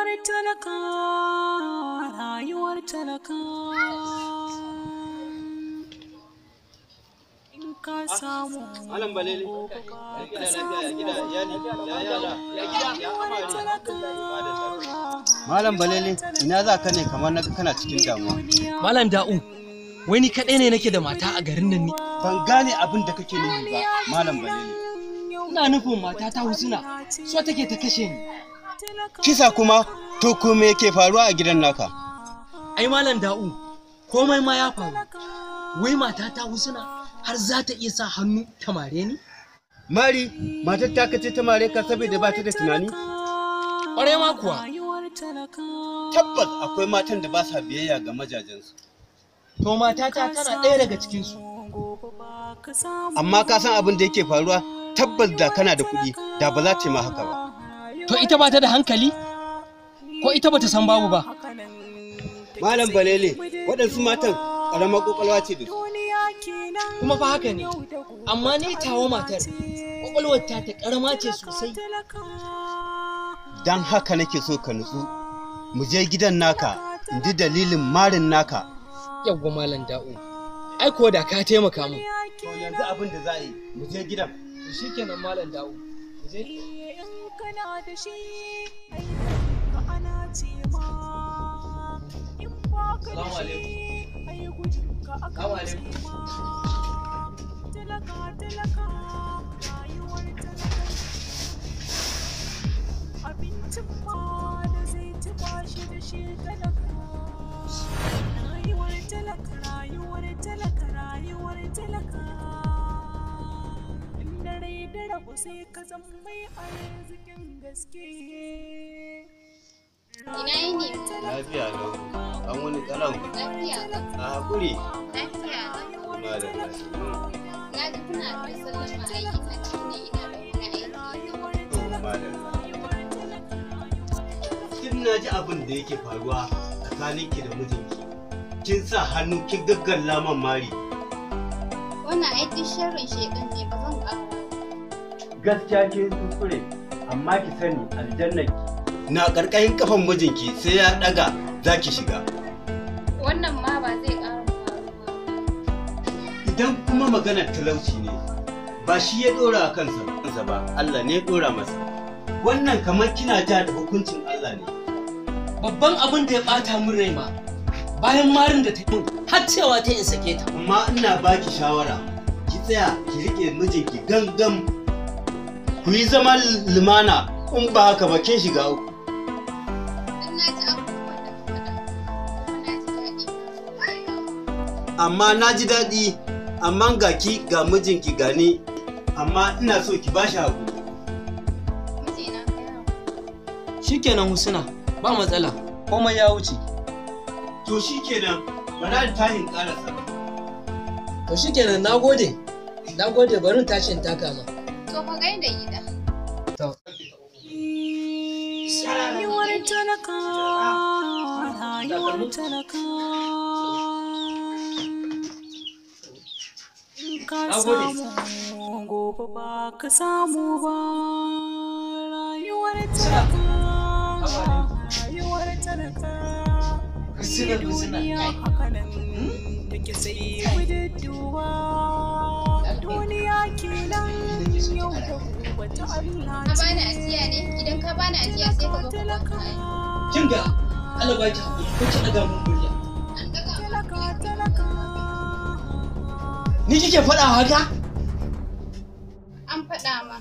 Rayuwar talaka, rayuwar talaka. In ka samu Malam Balele, ya lafiya ya gida iyali ya yara ya gida ya amare. Malam Balele, ina za ka ne kamar naga kana cikin damuwa. Malam Da'u, wai ni kaɗai ne nake da mata a garin nan ne? Ban gane abin da kake nufi ba, Malam Balele. Ina nufin mata ta Husna, so take ta kashe ni. Kisa kuma, to ko me yake faruwa a gidan naka? Ai Malam Da'u, komai ma ya faru. Wai mata ta Husna har za ta iya sa hannu ta mare ni? Mari, matar ta kace ta mare ka saboda ba ta da tunani? Ƙwarai ma kuwa. Tabbas akwai matan da ba sa biyayya ga majajensu. To matata tana ɗaya daga cikinsu. Amma ka san abin da yake faruwa, tabbas da kana da kuɗi da ba za ta yi ma haka ba. To ita ba ta da hankali? Ko ita ba ta san babu ba? Malam Balele, waɗansu matan ƙaramar ƙwaƙwalwa ce da su. Kuma fa haka ne, amma ni tawo matar, ƙwaƙwalwar ta ƙarama ce sosai. Don haka nake so ka nutsu, mu je gidan naka, in ji dalilin marin naka. Yawwa Malam Da'u, ai ko da ka taimaka min. To yanzu abin da za a yi, mu je gidan. Shi kenan Malam Da'u, mu je. Salamu alaikum. Salamu alaikum. Abincin ma da zai ci bashi da shi talaka. Rayuwar talaka, rayuwar talaka, rayuwar talaka. Inda rai da rabu sai ka zama mai arzikin gaske. Ina yini? Lafiya lau, an wani kalau. Lafiya lau. A haƙuri. Lafiya lau. Kuma da lafiya. Na ji kuna da sallama aiki na cikin ina da wani aiki. Kuma da Kin na ji abin da yake faruwa tsakaninki da mijinki. Kin sa hannu kin gaggalla man mari. Wannan aiki sharrin shedan ne ba zan ƙara. Gaskiya kin kuskure, amma ki sani aljannaki na ƙarƙashin kafan mijinki sai ya ɗaga za ki shiga. Wannan ma ba zai ƙara faruwa. Idan kuma maganar talauci ne, ba shi ya ɗora a kansa ba, Allah ne ya ɗora masa. Wannan kamar kina ja da hukuncin Allah ne. Babban abin da ya ɓata min rai ma, bayan marin da ta yi har cewa ta in sake ta. Amma ina baki shawara, ki tsaya ki riƙe mijinki gangam. Ku yi zaman lumana, in ba haka ba kin shiga uku. Dan na ji abubuwan da ka faɗa, kuma na ji daɗi. Amma na ji daɗi, amma ga ki ga mijinki gani, amma ina so ki bashi haƙuri. Mijina ka yawo. Shikenan Husna, ba matsala, komai ya wuce. To shi kenan, bara da tahin ƙarasa. To shikenan, nagode bari in tashin taka ma. To ka gaida gida. To. Rayuwar talaka, rayuwar talaka. In ka samu gobe ba ka samu ba. Rayuwar talaka, rayuwar talaka. Duniya haka nan take sai budurwa. Duniya kenan yau da gobe ta Allah Ka bani ajiya ne? Idan ka bani ajiya sai ka zo ka ban kaya. Kin ga Allah baki hakuri ko ki daga mun murya. An daga talaka, talaka. Ni kike faɗa haka? an faɗa ma.